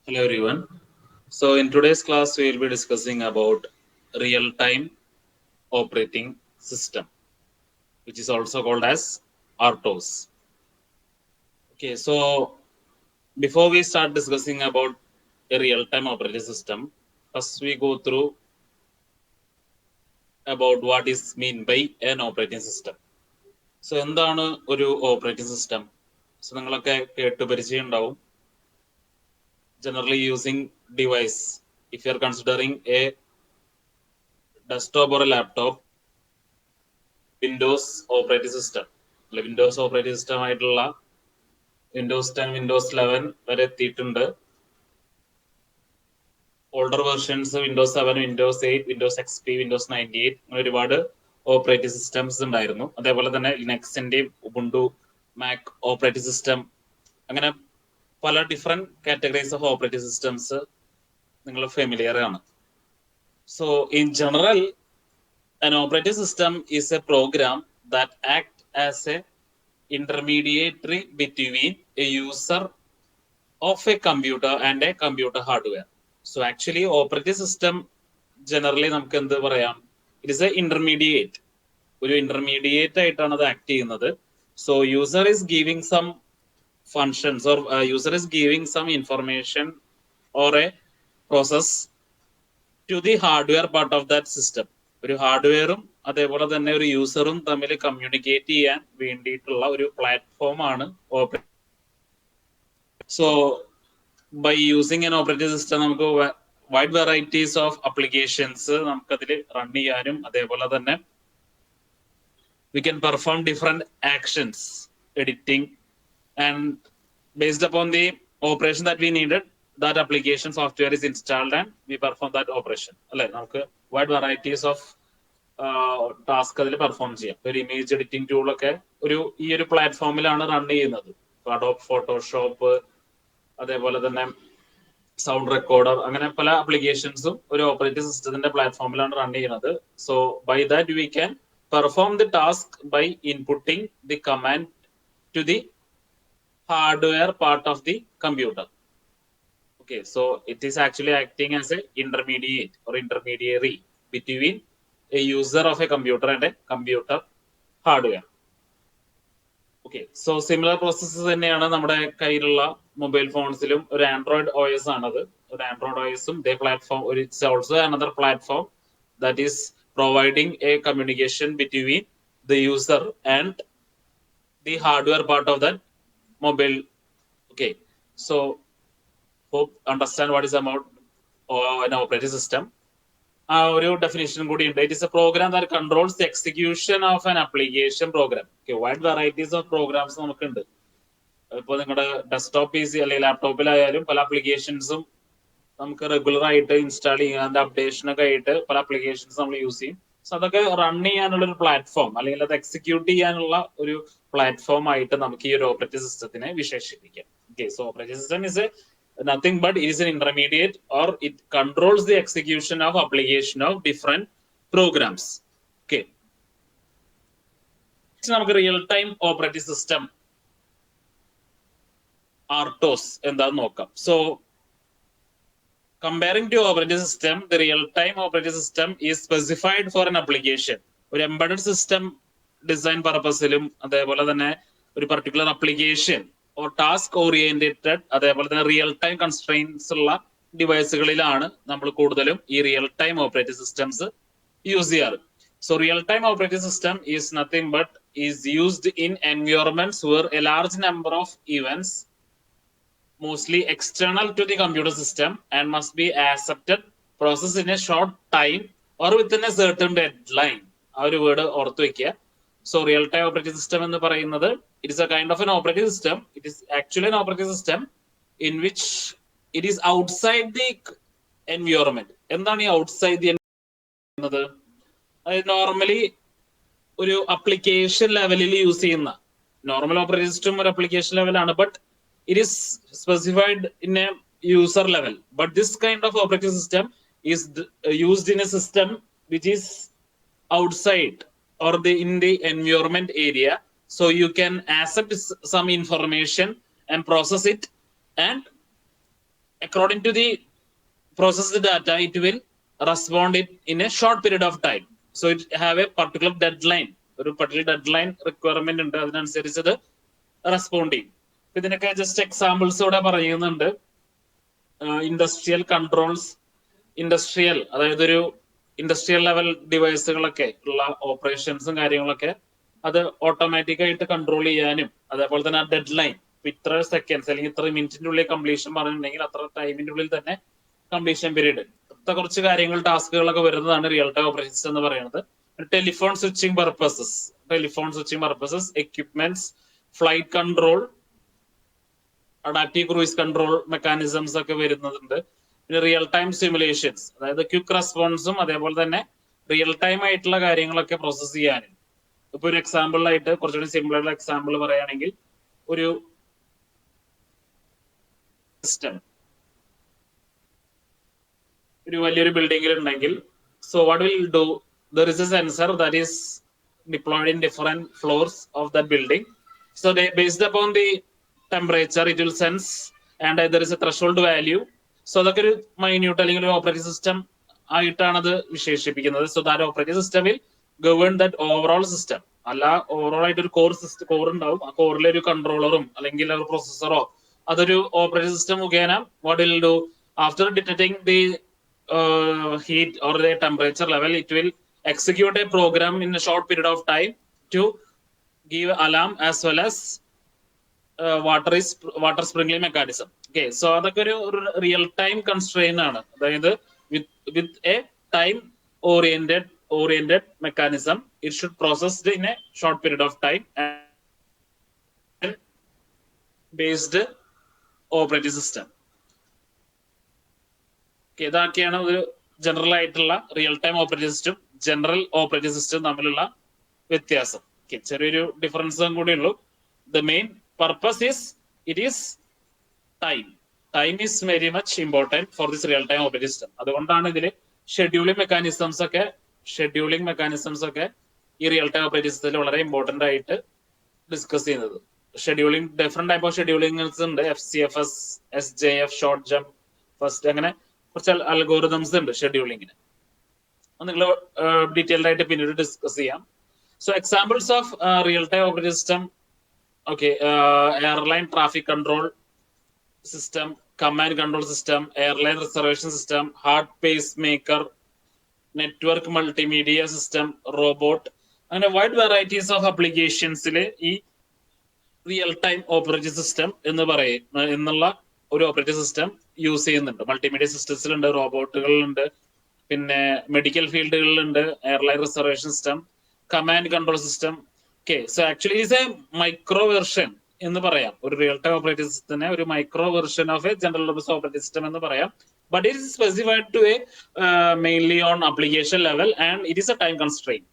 Hello everyone. So in today's class we will be discussing about real-time operating system, which is also called as RTOS. Okay, so before we start discussing about a real-time operating system, first we go through about what is mean by an operating system. So എന്താണ് ഒരു operating system? So നിങ്ങളൊക്കെ കേട്ട് പരിചയം ഉണ്ടാവും. Generally using device. If you are considering a desktop or a laptop, Windows operating system അല്ലെ Windows operating system ആയിട്ടുള്ള Windows 10 Windows 11 വരെ എത്തിയിട്ടുണ്ട്. Older versions Windows 7 Windows 8 Windows XP Windows 98 അങ്ങനെ ഒരുപാട് ഓപ്പറേറ്റിംഗ് സിസ്റ്റംസ് ഉണ്ടായിരുന്നു. അതേപോലെ തന്നെ ലിനക്സിന്റെയും ഉബുണ്ടു മാക് ഓപ്പറേറ്റിംഗ് സിസ്റ്റം അങ്ങനെ പല different categories of operating systems നിങ്ങൾ ഫെമിലിയർ ആണ്. So in general an operating system is a program that acts as a intermediary between a user of a computer and a computer hardware. So actually operating system generally നമുക്ക് എന്ത് പറയാം, it is a intermediate, ഒരു intermediate ആയിട്ടാണ് അത് act ചെയ്യുന്നത്. So user is giving some functions or user is giving some information or a process to the hardware part of that system. ഒരു ഹാർഡ്വെയറും അതേപോലെ തന്നെ ഒരു യൂസറും തമ്മിൽ കമ്മ്യൂണിക്കേറ്റ് ചെയ്യാൻ വേണ്ടിയിട്ടുള്ള ഒരു പ്ലാറ്റ്ഫോം ആണ് operating. So by using an operating system നമുക്ക് വൈഡ് വെറൈറ്റീസ് ഓഫ് അപ്ലിക്കേഷൻസ് നമുക്കതിൽ റൺ ചെയ്യാനും അതേപോലെ തന്നെ we can perform different actions editing and based upon the operation that we needed that application software is installed and we perform that operation. അല്ലെ, നമുക്ക് wide varieties of task അതിൽ perform ചെയ്യാം. ഒരു image editing tool ഒക്കെ ഈ ഒരു പ്ലാറ്റ്ഫോമിലാണ് run ചെയ്യുന്നത്. Adobe Photoshop അതേപോലെ തന്നെ സൗണ്ട് റെക്കോർഡർ അങ്ങനെ പല ആപ്ലിക്കേഷൻസും ഒരു ഓപ്പറേറ്റിംഗ് സിസ്റ്റത്തിന്റെ പ്ലാറ്റ്ഫോമിലാണ് റൺ ചെയ്യുന്നത്. So by that we can perform the task by inputting the command to the hardware part of the computer. Okay, so it is actually acting as a intermediate or intermediary between a user of a computer and a computer hardware. Okay, so similar processes തന്നെയാണ് നമ്മുടെ കയ്യിലുള്ള mobile ഫോൺസിലും. ഒരു Android OS ആണത്. ഒരു Android OSും ഇതേ platform, it's also another platform that is providing A communication between the user and the hardware part of that mobile. Okay, so hope understand what is about an operating system. ഒരു definition കൂടി ഉണ്ട്. It is a program that controls the execution of an application program. Wide varieties of programs നമുക്കുണ്ട്. ഇപ്പോൾ നിങ്ങളുടെ desktop PC അല്ലെങ്കിൽ ലാപ്ടോപ്പിലായാലും പല ആപ്ലിക്കേഷൻസും നമുക്ക് regular ആയിട്ട് ഇൻസ്റ്റാൾ ചെയ്യാൻ, അതിന്റെ അപ്ഡേഷനൊക്കെ ആയിട്ട് പല ആപ്ലിക്കേഷൻസ് നമ്മൾ യൂസ് ചെയ്യും. സോ അതൊക്കെ റൺ ചെയ്യാനുള്ള ഒരു പ്ലാറ്റ്ഫോം അല്ലെങ്കിൽ അത് എക്സിക്യൂട്ട് ചെയ്യാനുള്ള ഒരു പ്ലാറ്റ്ഫോം ആയിട്ട് നമുക്ക് ഈ ഒരു ഓപ്പറേറ്റിംഗ് സിസ്റ്റത്തിനെ വിശേഷിപ്പിക്കാം. So operating system is nothing but it is an intermediate or it controls the execution of application of different programs. Okay, നമുക്ക് real time operating system RTOS എന്താന്ന് നോക്കാം. So comparing to operating system, the real time operating system is specified for an application. ഒരു embedded system design purpose-ലും അതേപോലെ തന്നെ ഒരു particular application or task oriented അതേപോലെ തന്നെ real time constraints ഉള്ള ഡിവൈസുകളിലാണ് നമ്മൾ കൂടുതലും ഈ real time operating systems use ചെയ്യാറ്. So real time operating system is nothing but is used in environments where a large number of events mostly external to the computer system and must be accepted, processed in a short time or within a certain deadline. ആ ഒരു word ഓർത്തു വെക്കുക. So real time operating system എന്ന് പറയുന്നത് it is a kind of an operating system. It is actually an operating system in which it is outside the environment. എന്താണ് ഈ outside the എന്നത്? Normally ഒരു അപ്ലിക്കേഷൻ ലെവലിൽ use ചെയ്യുന്ന normal operating system ഒരു application ലെവലാണ്, but it is specified in a user level. But this kind of operating system is used in a system which is outside or in the environment area. So you can accept some information and process it and according to the processed data, it will respond it in a short period of time. So it have a particular deadline. ഒരു particular deadline requirement ഉണ്ട്, അതിനനുസരിച്ച് അത് respond ചെയ്യും. ഇതിനൊക്കെ just examples ഇവിടെ പറയുന്നുണ്ട്. Industrial controls, industrial അതായത് ഒരു ഇൻഡസ്ട്രിയൽ ലെവൽ ഡിവൈസുകളൊക്കെ ഉള്ള ഓപ്പറേഷൻസും കാര്യങ്ങളൊക്കെ അത് ഓട്ടോമാറ്റിക് ആയിട്ട് കൺട്രോൾ ചെയ്യാനും, അതേപോലെ തന്നെ ആ ഡെഡ് ലൈൻ ഇത്ര സെക്കൻഡ്സ് അല്ലെങ്കിൽ ഇത്ര മിനിറ്റിന്റെ ഉള്ളിൽ കംപ്ലീഷൻ പറഞ്ഞിട്ടുണ്ടെങ്കിൽ അത്ര ടൈമിന്റെ ഉള്ളിൽ തന്നെ കംപ്ലീഷൻ പീരീഡ്, കുറച്ച് കാര്യങ്ങൾ ടാസ്കുകളൊക്കെ വരുന്നതാണ് റിയൽ ടൈം ഓപ്പറേഷൻ സിസ്റ്റം എന്ന് പറയുന്നത്. Telephone switching purposes, equipments, flight control, adaptive cruise control mechanisms ഒക്കെ വരുന്നുണ്ട്. പിന്നെ റിയൽ ടൈം സിമുലേഷൻസ്, അതായത് ക്വിക്ക് റെസ്പോൺസും അതേപോലെ തന്നെ റിയൽ ടൈം ആയിട്ടുള്ള കാര്യങ്ങളൊക്കെ പ്രോസസ് ചെയ്യാനും. ഇപ്പൊ ഒരു എക്സാമ്പിൾ ആയിട്ട് കുറച്ചുകൂടി സിമ്പിൾ ആയിട്ടുള്ള എക്സാമ്പിൾ പറയുകയാണെങ്കിൽ, ഒരു സിസ്റ്റം ഒരു വലിയൊരു ബിൽഡിംഗിൽ ഉണ്ടെങ്കിൽ, so what will do, there is A sensor that is deployed in different floors of that building. So based upon the temperature it will sense and there is A threshold value. So അതൊക്കെ ഒരു minute അല്ലെങ്കിൽ ഒരു operating system ആയിട്ടാണ് അത് വിശേഷിപ്പിക്കുന്നത്. So that operating system will govern that overall system. അല്ല, overall ആയിട്ട് ഒരു കോർ ഉണ്ടാവും, ആ കോറിലെ ഒരു കൺട്രോളറും അല്ലെങ്കിൽ ഒരു പ്രൊസസ്സറോ അതൊരു ഓപ്പറേറ്റിംഗ് സിസ്റ്റം മുഖേന what will do, after detecting the heat or the temperature level, it will execute a program in a short period of time to give alarm as well as water sprinkling mechanism. Okay, so അതൊക്കെ ഒരു real time constrain ആണ്. അതായത് with a time oriented mechanism, it should process in a short period of time and based operating system. ഇതൊക്കെയാണ് ഒരു general ആയിട്ടുള്ള real time operating system general operating system തമ്മിലുള്ള വ്യത്യാസം. ചെറിയൊരു ഡിഫറൻസും കൂടി ഉള്ളൂ. The main purpose is it is time is very much important for this real time operating system. അതുകൊണ്ടാണ് ഇതിൽ ഷെഡ്യൂളിംഗ് മെക്കാനിസംസ് ഒക്കെ ഈ റിയൽ ടൈം ഓപ്പറേറ്റിംഗ് സിസ്റ്റത്തിൽ വളരെ ഇമ്പോർട്ടന്റ് ആയിട്ട് ഡിസ്കസ് ചെയ്യുന്നത്. ഷെഡ്യൂളിംഗ്, ഡിഫറെന്റ് ടൈപ്പ് ഓഫ് ഷെഡ്യൂളിംഗ്സ് ഉണ്ട്. FCFS, SJF, short jump, first, അങ്ങനെ കുറച്ച് അൽഗോറിതംസ് ഉണ്ട് ഷെഡ്യൂളിങ്ങിന്. നിങ്ങൾ ഡീറ്റെയിൽഡ് ആയിട്ട് പിന്നീട് ഡിസ്കസ് ചെയ്യാം. So examples of real time operating system, okay, airline traffic control system, command control system, airline reservation system, heart pace maker, network multimedia system, robot, അങ്ങനെ wide varieties of ആപ്ലിക്കേഷൻസിൽ ഈ real time operating system എന്നുള്ള ഒരു operating system use ചെയ്യുന്നുണ്ട്. Multimedia സിസ്റ്റംസിലുണ്ട്, റോബോട്ടുകളിലുണ്ട്, പിന്നെ medical ഫീൽഡുകളിലുണ്ട്, airline reservation system, command control system. Okay, so actually is a micro version എന്ന് പറയാം. ഒരു റിയൽ ടൈം ഓപ്പറേറ്റിംഗ് സിസ്റ്റത്തിനെ ഒരു micro version of a general purpose operating system എന്ന് പറയാം. But it is specified to a mainly on application level and it is a time constrain.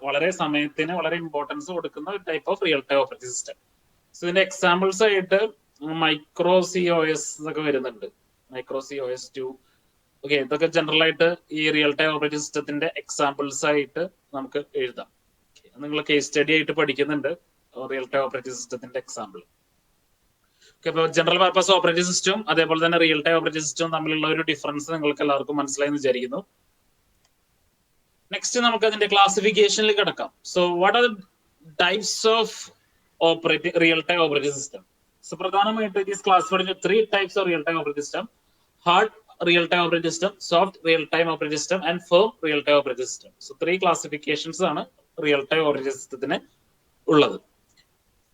വളരെ സമയത്തിന് വളരെ importance കൊടുക്കുന്ന ഒരു type of real time operating system. So ഇതിന്റെ examples ആയിട്ട് micro COS എന്നൊക്കെ വരുന്നുണ്ട്, മൈക്രോ COS 2. ഓക്കെ, ഇതൊക്കെ ജനറൽ ആയിട്ട് ഈ റിയൽ ടൈം ഓപ്പറേറ്റിംഗ് സിസ്റ്റത്തിന്റെ എക്സാമ്പിൾസ് ആയിട്ട് നമുക്ക് എഴുതാം. നിങ്ങൾ കേസ് സ്റ്റഡി ആയിട്ട് പഠിക്കുന്നുണ്ട് റിയൽ ടൈം ഓപ്പറേറ്റിംഗ് സിസ്റ്റത്തിന്റെ എക്സാമ്പിൾ. ഓക്കെ, അപ്പോൾ ജനറൽ പർപ്പസ് ഓപ്പറേറ്റിംഗ് സിസ്റ്റം അതേപോലെ തന്നെ റിയൽ ടൈം ഓപ്പറേറ്റിംഗ് സിസ്റ്റം തമ്മിലുള്ള ഒരു ഡിഫറൻസ് നിങ്ങൾക്ക് എല്ലാവർക്കും മനസ്സിലായെന്ന് വിചാരിക്കുന്നു. നെക്സ്റ്റ് നമുക്ക് അതിന്റെ ക്ലാസിഫിക്കേഷനിൽ കിടക്കാം. So what are the types of real time operating system? So പ്രധാനമായിട്ട് it is classified into 3 types of real-time operating system: hard real-time operating system, soft real-time operating system, and firm real-time operating system. So 3 classifications ആണ് real-time operating systemത്തിന് ഉള്ളത്.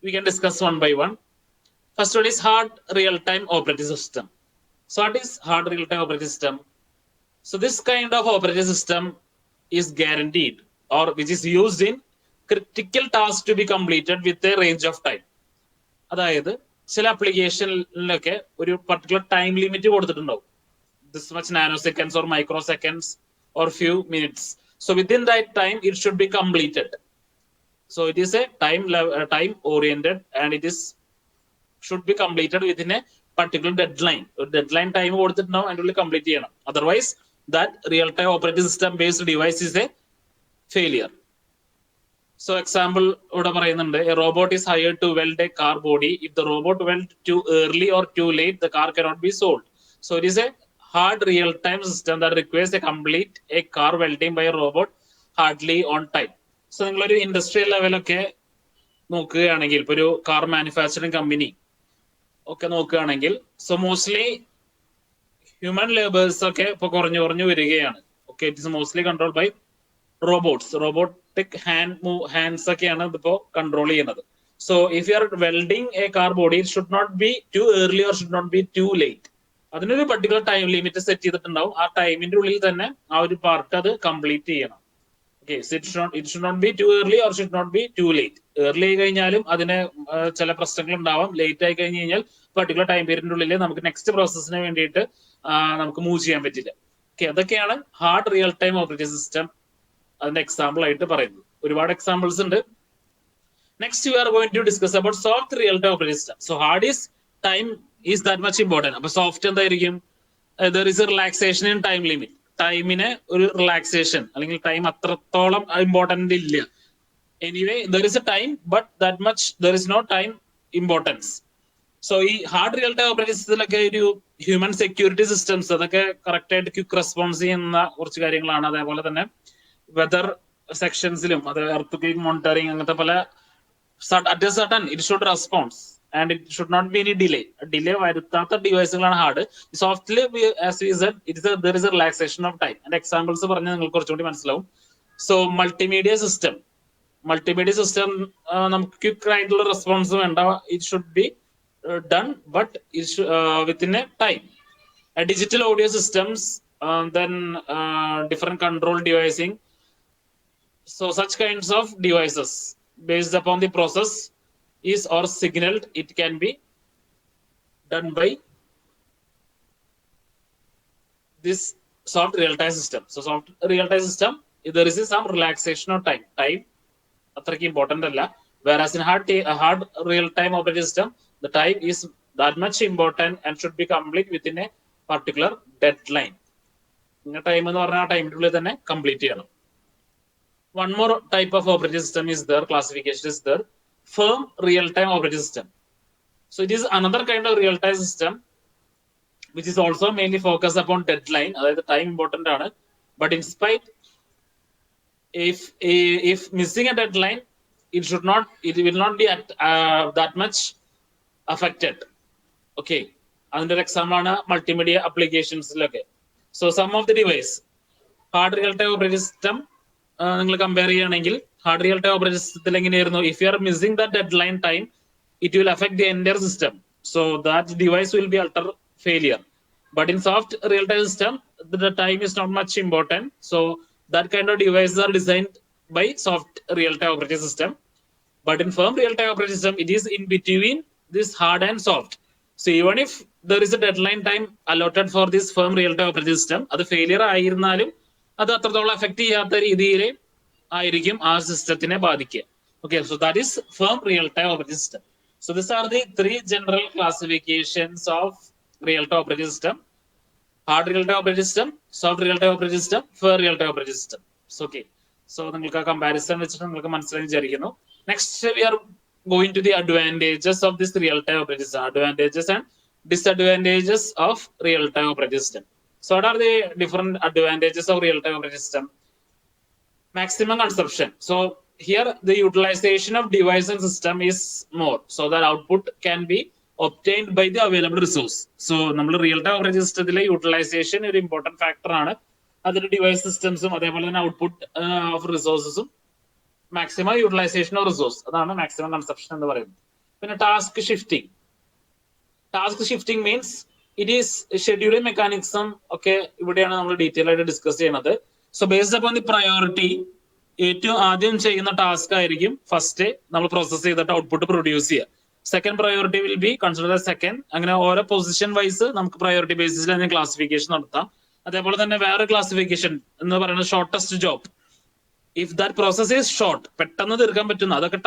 We can discuss one by one. First one is hard real-time operating system. So what is hard real-time operating system? So this kind of operating system is guaranteed or which is used in critical tasks to be completed with a range of time. അതായത് ചില ആപ്ലിക്കേഷനിലൊക്കെ ഒരു particular time limit കൊടുത്തിട്ടുണ്ടാവും. This much nano seconds or micro seconds or few minutes. So within that time it should be completed. So it is a time oriented and it is should be completed within a particular dead line. ഒരു dead line time കൊടുത്തിട്ടുണ്ടാവും, അതിൻ്റെ ഉള്ളിൽ complete ചെയ്യണം. Otherwise that real time operating system based device is a failure. So example ഇവിടെ പറയുന്നുണ്ട്, a robot is hired to weld a car body. If the robot weld too early or too late, the car cannot be sold. So it is a hard real-time system that requires a car welding by a robot hardly on time. So നിങ്ങളൊരു industrial ലെവലൊക്കെ നോക്കുകയാണെങ്കിൽ ഇപ്പൊ ഒരു car manufacturing company ഒക്കെ നോക്കുകയാണെങ്കിൽ so mostly human labours ഒക്കെ ഇപ്പൊ കുറഞ്ഞു വരികയാണ്. Okay, it is mostly control by robots. Robotic hands ഒക്കെയാണ് ഇതിപ്പോ കൺട്രോൾ ചെയ്യുന്നത്. So if you are welding a car body, it should not be too early or should not be too late. അതിനൊരു particular time limit set ചെയ്തിട്ടുണ്ടാവും. ആ ടൈമിന്റെ ഉള്ളിൽ തന്നെ ആ ഒരു പാർട്ട് അത് കംപ്ലീറ്റ് ചെയ്യണം. Okay, it should not be too early or should not be too late. Early ആയി കഴിഞ്ഞാലും അതിന് ചില പ്രശ്നങ്ങൾ ഉണ്ടാവാം. ലേറ്റ് ആയി കഴിഞ്ഞ് കഴിഞ്ഞാൽ പർട്ടിക്കുലർ ടൈം പീരീഡിന്റെ ഉള്ളിൽ നമുക്ക് നെക്സ്റ്റ് പ്രോസസ്സിന് വേണ്ടിയിട്ട് നമുക്ക് മൂവ് ചെയ്യാൻ പറ്റില്ല. ഓക്കെ, അതൊക്കെയാണ് hard real time operating system അതിന്റെ എക്സാമ്പിൾ ആയിട്ട് പറയുന്നത്. ഒരുപാട് എക്സാമ്പിൾസ് ഉണ്ട്. Next we are going to discuss about soft real time operating system. So hard is time is that much important. അപ്പൊ സോഫ്റ്റ് എന്തായിരിക്കും? There is a relaxation in time limit. ടൈമിന് ഒരു relaxation അല്ലെങ്കിൽ time അത്രത്തോളം important ഇല്ല. Anyway there is a time, but that much there is no time importance. So ഈ hard real time operating സിസ്റ്റത്തിലൊക്കെ ഒരു human security systems അതൊക്കെ correct ആയിട്ട് quick response ചെയ്യുന്ന കുറച്ച് കാര്യങ്ങളാണ്. അതേപോലെ തന്നെ വെതർ സെക്ഷൻസിലും അത് എർത്ത് മോണിറ്ററിങ് അങ്ങനത്തെ പല at a certain it should response and it should not be any delay വരുത്താത്ത ഡിവൈസുകളാണ് hard. Softly as we said there is a relaxation of time. അതിന്റെ എക്സാമ്പിൾസ് പറഞ്ഞാൽ നിങ്ങൾക്ക് കുറച്ചുകൂടി മനസ്സിലാവും. സോ മൾട്ടിമീഡിയ സിസ്റ്റം നമുക്ക് ക്വിക്ക് ആയിട്ടുള്ള റെസ്പോൺസ് വേണ്ട. It should be done but within a time. Digital audio systems, then different control devising. So such kinds of devices based upon the process is or signaled, it can be done by this soft real-time system. So soft real-time system, there is some relaxation of time. Time athrakku important alla. Whereas in hard real-time operating system, the time is that much important and should be complete within a particular deadline. Time എന്ന് പറഞ്ഞാൽ ആ ടൈമിന്റെ ഉള്ളിൽ തന്നെ complete ചെയ്യണം. One more type of operating system is there, classification is there, firm real-time operating system. So it is another kind of real-time system which is also mainly focused upon deadline. അതായത് time important ആണ്. But in spite, if missing a deadline, it will not be that much affected. Okay, അതിന്റെ ഒരു example ആണ് multimedia അപ്ലിക്കേഷൻസിലൊക്കെ. So some of the device, hard real-time operating system നിങ്ങൾ compare ചെയ്യുകയാണെങ്കിൽ hard real time operating സിസ്റ്റത്തിൽ എങ്ങനെയായിരുന്നു? If you are missing the dead line time, it will affect the entire system. So that device will be utter failure. But in soft real time system, the time is not much important. So that kind of devices are designed by soft real time operating system. But in firm real time operating system, it is in between this hard and soft. So even if there is a deadline time allotted for this firm real time operating system, അത് failure ആയിരുന്നാലും അത് അത്രത്തോളം effect ചെയ്യാത്ത രീതിയിൽ ആയിരിക്കും ആ സിസ്റ്റത്തിനെ ബാധിക്കുക. Okay, so that is firm real time operating system. So this are the 3 general classifications of real time operating system: hard real time operating system, soft real time operating system, firm real time operating system. So okay, so നിങ്ങൾക്ക് ആ comparison വെച്ചിട്ട് നിങ്ങൾക്ക് മനസ്സിലായി വിചാരിക്കുന്നു. Next we are going to the advantages of this real time operating system, advantages and disadvantages of real time operating system. So what are the different advantages of real time operating system? Maximum consumption. So here the utilization of device and system is more, so that output can be obtained by the available resource. So നമ്മൾ real time operating സിസ്റ്റത്തിലെ utilization ഒരു important factor ആണ്. അതിന്റെ device സിസ്റ്റംസും അതേപോലെ തന്നെ output of റിസോഴ്സസും maximum utilization of resource, അതാണ് മാക്സിമം കൺസപ്ഷൻ എന്ന് പറയുന്നത്. പിന്നെ task shifting means it is scheduling mechanism ഒക്കെ ഇവിടെയാണ് നമ്മൾ ഡീറ്റെയിൽ ആയിട്ട് ഡിസ്കസ് ചെയ്യുന്നത്. So based upon the priority, ഏറ്റവും ആദ്യം ചെയ്യുന്ന ടാസ്ക് ആയിരിക്കും ഫസ്റ്റ് നമ്മൾ പ്രോസസ് ചെയ്തിട്ട് ഔട്ട്പുട്ട് പ്രൊഡ്യൂസ് ചെയ്യുക. Second priority will be consider second. അങ്ങനെ ഓരോ പൊസിഷൻ വൈസ് നമുക്ക് പ്രയോറിറ്റി ബേസിസിൽ അതിന് ക്ലാസിഫിക്കേഷൻ നടത്താം. അതേപോലെ തന്നെ വേറെ ക്ലാസിഫിക്കേഷൻ എന്ന് പറയുന്നത് shortest job. If that process is short, പെട്ടെന്ന് തീർക്കാൻ പറ്റുന്ന, അതൊക്കെ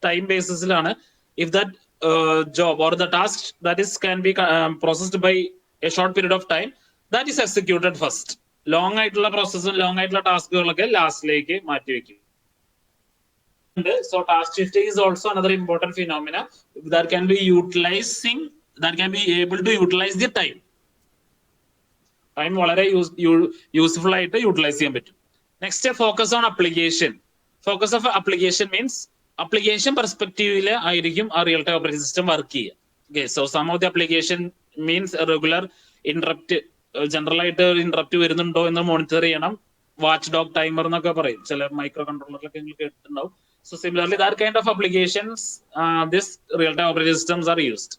ടൈം ബേസിസിലാണ്. If that job or the task that is can be processed by a short period of time, that is executed first. Long ആയിട്ടുള്ള പ്രോസസ്സും long ആയിട്ടുള്ള ടാസ്കുകളൊക്കെ ലാസ്റ്റിലേക്ക് മാറ്റി വെക്കും. So task shifting is also another important phenomena that can be able to utilize the time. Time വളരെ useful ആയിട്ട് utilize ചെയ്യാൻ പറ്റും. Next focus on application. Focus of application means application പെർസ്പെക്റ്റീവില് ആയിരിക്കും ആ real time operating system work ചെയ്യുക. Okay, so some of the application means regular interrupt, general ആയിട്ട് interrupt വരുന്നുണ്ടോ എന്ന് മോണിറ്റർ ചെയ്യണം. വാച്ച് ഡോഗ് ടൈമർ എന്നൊക്കെ പറയും, ചില മൈക്രോ കൺട്രോളറിലൊക്കെ നിങ്ങൾ കേട്ടിട്ടുണ്ടാവും. So similarly, that kind of applications, this real-time operating systems are used,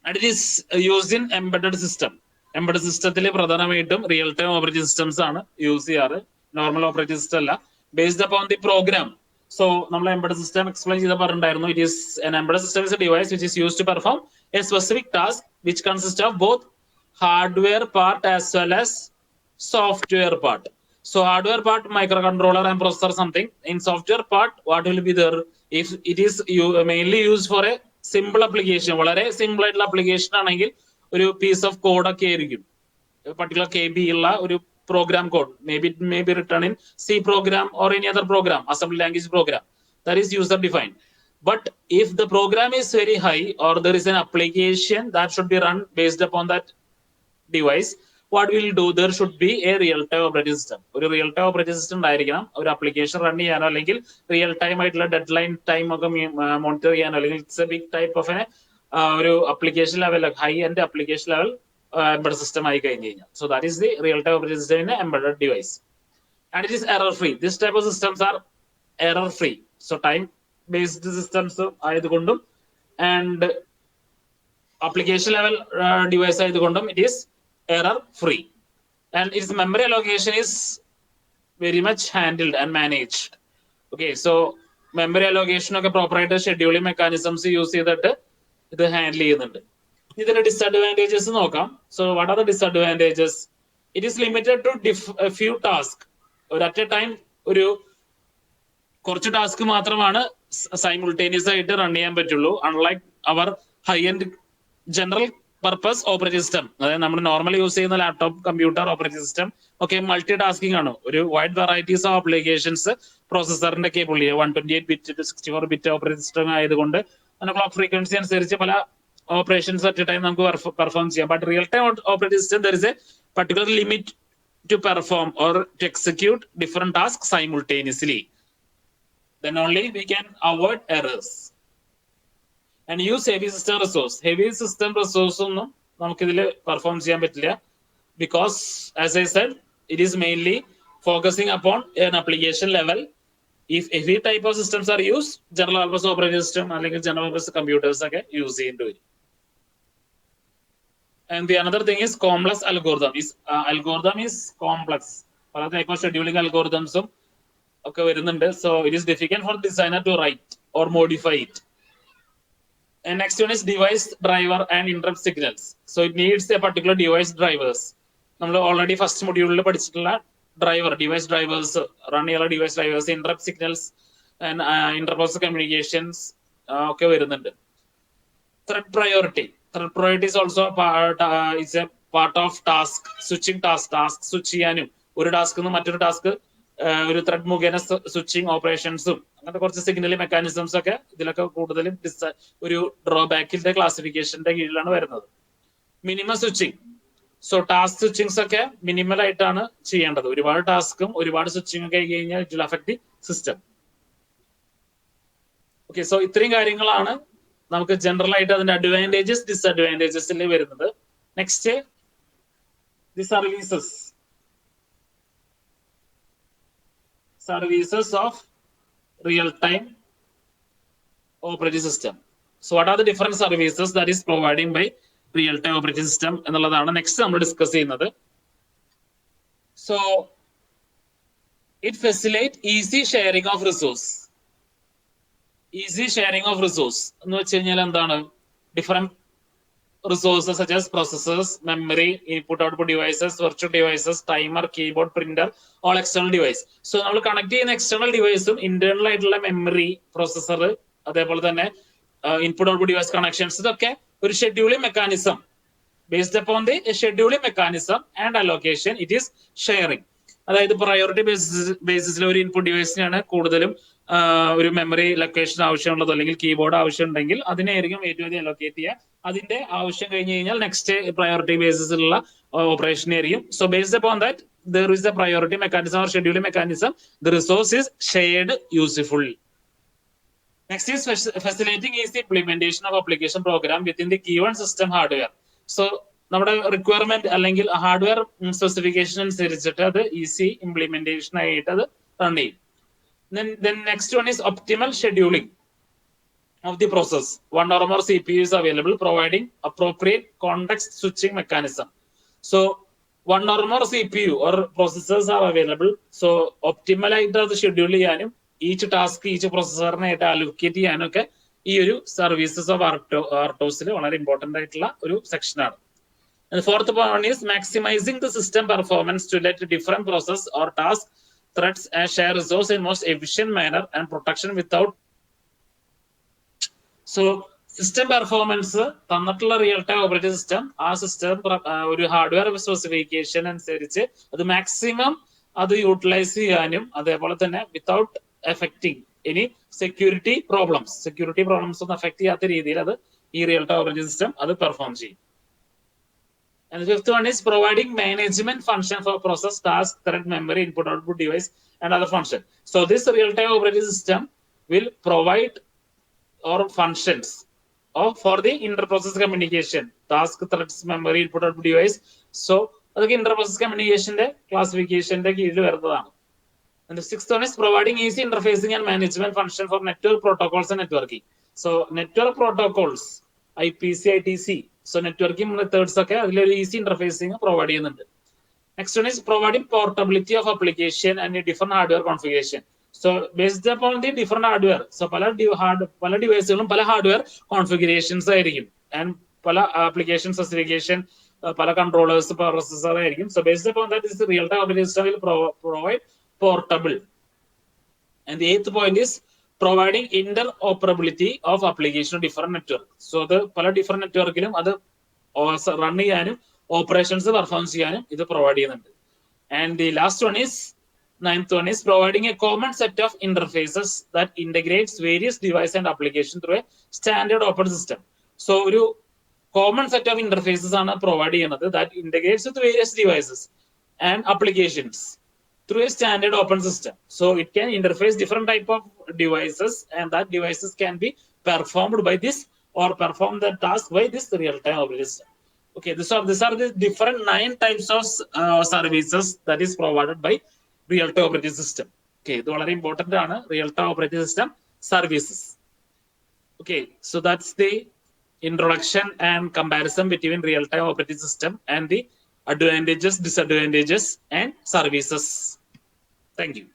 and it is used in embedded system. Embedded systemത്തിലെ പ്രധാനമായിട്ടും റിയൽ ടൈം ഓപ്പറേറ്റിംഗ് സിസ്റ്റംസ് ആണ് യൂസ് ചെയ്യാറ്. നോർമൽ ഓപ്പറേറ്റിംഗ് സിസ്റ്റം അല്ല. Based upon the program. So നമ്മൾ embedded system explain ചെയ്ത പറഞ്ഞിട്ടുണ്ടായിരുന്നു. It is an embedded system is a device which is used to perform a specific task which consist of both hardware part as well as software part. So hardware part, microcontroller and processor something. In software part, what will be there? If it is mainly used for a simple application, വളരെ simple ആയിട്ടുള്ള application ആണെങ്കിൽ ഒരു piece of code ഒക്കെ ആയിരിക്കും, particular KB ഉള്ള ഒരു program code. Maybe it may be written in C program or any other program, assembly language program. That is user defined. But if the program is very high or there is an application that should be run based upon that device, what will do? There should be a real-time operating system. ഒരു real time operating system ഉണ്ടായിരിക്കണം. ഒരു application run ചെയ്യാനോ അല്ലെങ്കിൽ real time ആയിട്ടുള്ള deadline time ഒക്കെ monitor ചെയ്യാനോ, അല്ലെങ്കിൽ it's a big type of ഒരു application level, high end application level embedded system ആയി കഴിഞ്ഞു കഴിഞ്ഞാൽ. So that is the real-time operating system in an embedded device. And it is error-free. This type of systems are error-free. So time-based systems ആയതുകൊണ്ടും and application level device ആയതുകൊണ്ടും it is error free, and its memory allocation is very much handled and managed. Okay, so memory allocation ഒക്കെ proprietary scheduling mechanisms use ചെയ്തിട്ട് ഇത് handle ചെയ്യുന്നുണ്ട്. ഇതിന്റെ disadvantages നോക്കാം. So what are the disadvantages? It is limited to few task. ഒരു at a time ഒരു കുറച്ച് task മാത്രമാണ് സൈമിൾട്ടേനിയസ് ആയിട്ട് റൺ ചെയ്യാൻ പറ്റുള്ളൂ. Unlike our high end general purpose operating system, അതായത് നമ്മൾ നോർമൽ യൂസ് ചെയ്യുന്ന ലാപ്ടോപ്പ്, കമ്പ്യൂട്ടർ, ഓപ്പറേറ്റിംഗ് സിസ്റ്റം ഒക്കെ മൾട്ടി ടാസ്കിംഗ് ആണ്. ഒരു വൈഡ് വെറൈറ്റീസ് ഓഫ് ആപ്ലിക്കേഷൻസ് പ്രോസസറിന്റെ cable 128 bit to 64 bit operating system ആയതുകൊണ്ട് ക്ലോക്ക് ഫ്രീക്വൻസി അനുസരിച്ച് പല ഓപ്പറേഷൻസ് അറ്റ് എ ടൈം നമുക്ക് പെർഫോം ചെയ്യാം. But real time operating system there is a particular limit to perform or to execute different task simultaneously. Then only we can avoid errors and use heavy system resource. Heavy system resource ഒന്നും നമുക്ക് ഇതിൽ perform ചെയ്യാൻ പറ്റില്ല, because as I said, it is mainly focusing upon an application level. If heavy type of systems are used, general purpose operating system അല്ലെങ്കിൽ general purpose computers ഒക്കെ use ചെയ്യേണ്ടി വരും. And the another thing is complex algorithm. Algorithm is complex. പല type of scheduling algorithms ഒക്കെ വരുന്നുണ്ട്. So it is difficult for designer to write or modify it. And next one is device driver and interrupt signals. So it needs a particular device drivers. നമ്മൾ already first മൊഡ്യൂളിൽ പഠിച്ചിട്ടുള്ള driver, device drivers, run ചെയ്യുന്ന device drivers, interrupt signals and interpose communications ഒക്കെ വരുന്നുണ്ട്. Thread priority. Thread priority is also is a part of task switching. Task switch ചെയ്യാനും ഒരു task നിന്ന് മറ്റൊരു ടാസ്ക് ഒരു ത്രെഡ് മുഖേന സ്വിച്ചിങ് ഓപ്പറേഷൻസും അങ്ങനത്തെ കുറച്ച് സിഗ്നൽ മെക്കാനിസംസ് ഒക്കെ ഇതിലൊക്കെ കൂടുതലും ഒരു ഡ്രോബാക്കിന്റെ ക്ലാസിഫിക്കേഷന്റെ കീഴിലാണ് വരുന്നത്. Minimum switching. സോ ടാസ്ക് സ്വിച്ചിങ്സ് ഒക്കെ മിനിമൽ ആയിട്ടാണ് ചെയ്യേണ്ടത്. ഒരുപാട് ടാസ്കും ഒരുപാട് സ്വിച്ചിങ് ഒക്കെ ആയി കഴിഞ്ഞാൽ it will affect the system. Okay, so ഇത്രയും കാര്യങ്ങളാണ് നമുക്ക് ജനറൽ ആയിട്ട് അതിന്റെ അഡ്വാൻറ്റേജസ് ഡിസ്അഡ്വാൻറ്റേജസിൽ വരുന്നത്. Next, the services of real-time operating system. So what are the different services that is providing by real-time operating system എന്നുള്ളതാണ് നെക്സ്റ്റ് നമ്മൾ ഡിസ്കസ് ചെയ്യുന്നത്. So it facilitates easy sharing of resource. Easy sharing of resource എന്ന് വെച്ച് കഴിഞ്ഞാൽ എന്താണ്? Different resources such as processors, memory, input-output devices, virtual devices, timer, keyboard, printer, all external device. So നമ്മൾ connect ചെയ്യുന്ന external ഡിവൈസും internal ആയിട്ടുള്ള memory, processor, അതേപോലെ തന്നെ input output device connections, ഇതൊക്കെ ഒരു scheduling mechanism. Based upon the scheduling mechanism and allocation it is sharing. അതായത് priority ബേസിസിൽ ഒരു input ഡിവൈസിനാണ് കൂടുതലും ഒരു മെമ്മറി ലൊക്കേഷൻ ആവശ്യമുള്ളതോ അല്ലെങ്കിൽ കീബോർഡ് ആവശ്യമുണ്ടെങ്കിൽ അതിനായിരിക്കും ഏറ്റവും അധികം അലോക്കേറ്റ് ചെയ്യുക. അതിന്റെ ആവശ്യം കഴിഞ്ഞ് കഴിഞ്ഞാൽ നെക്സ്റ്റ് പ്രയോറിറ്റി ബേസിസിലുള്ള ഓപ്പറേഷൻ ആയിരിക്കും. So based upon that there is a priority mechanism or scheduling mechanism. The resource is shared useful. Next is facilitating is the implementation of application program within the given system hardware. So നമ്മുടെ requirement അല്ലെങ്കിൽ hardware specification അനുസരിച്ചിട്ട് അത് easy implementation ആയിട്ട് അത് run ചെയ്യും. Then next one is optimal scheduling of the process. One or more CPU is available, providing appropriate context switching mechanism. So one or more CPU or processors are available. So optimal ആയിട്ട് അത് schedule ചെയ്യാനും each task each പ്രൊസസറിനായിട്ട് allocate ചെയ്യാനും ഒക്കെ ഈ ഒരു services of RTOS വളരെ important ആയിട്ടുള്ള ഒരു സെക്ഷനാണ്. And the fourth one is maximizing the system performance to let different process or task threads and share resource in most efficient manner and protection without. So system performance തന്നിട്ടുള്ള real time operating system ആ system ഒരു hardware specification അനുസരിച്ച് അത് maximum അത് utilise ചെയ്യാനും അതേപോലെ തന്നെ without affecting ഇനി സെക്യൂരിറ്റി പ്രോബ്ലംസ് ഒന്നും എഫക്ട് ചെയ്യാത്ത രീതിയിൽ അത് ഈ റിയൽ ടൈം ഓപ്പറേറ്റിംഗ് സിസ്റ്റം അത് പെർഫോം ചെയ്യും. And the fifth one is providing management function for process, task, thread, memory, input, output device, and other function. So this real-time operating system will provide or functions for the inter-process communication, task, threads, memory, input, output device. So that's inter-process communication classification kizhil varunnathanu. And the sixth one is providing easy interfacing and management function for network protocols and networking. So network protocols, IPC, ITC. So networking methods ഒക്കെ അതിലൊരു easy interfacing provide ചെയ്യുന്നുണ്ട്. Next one is providing portability of application and different hardware configuration. So based upon the different hardware, so പല ഡിവൈസുകളും പല hardware configurations ആയിരിക്കും and പല application specification, പല controllers, processor ആയിരിക്കും. So based upon that is real time operating system will provide portable. And the eighth point is providing interoperability of application of different network. So the പല different നെറ്റ്വർക്കിലും അത് run ചെയ്യാനും operations perform ചെയ്യാനും ഇത് provide ചെയ്യുന്നുണ്ട്. And the last one is ninth one is providing a common set of interfaces that integrates various device and application through a standard open system. So ഒരു common set of interfaces ആണ് provide ചെയ്യുന്നത് that integrates with various devices and applications through a standard open system. So it can interface different type of devices and that devices can be performed by this or perform the task by this real-time operating system. Okay, these are the different 9 types of services that is provided by real-time operating system. Okay, ഇത് വളരെ important ആണ് real-time operating system services. Okay, so that's the introduction and comparison between real-time operating system and the advantages, disadvantages, and services. Thank you.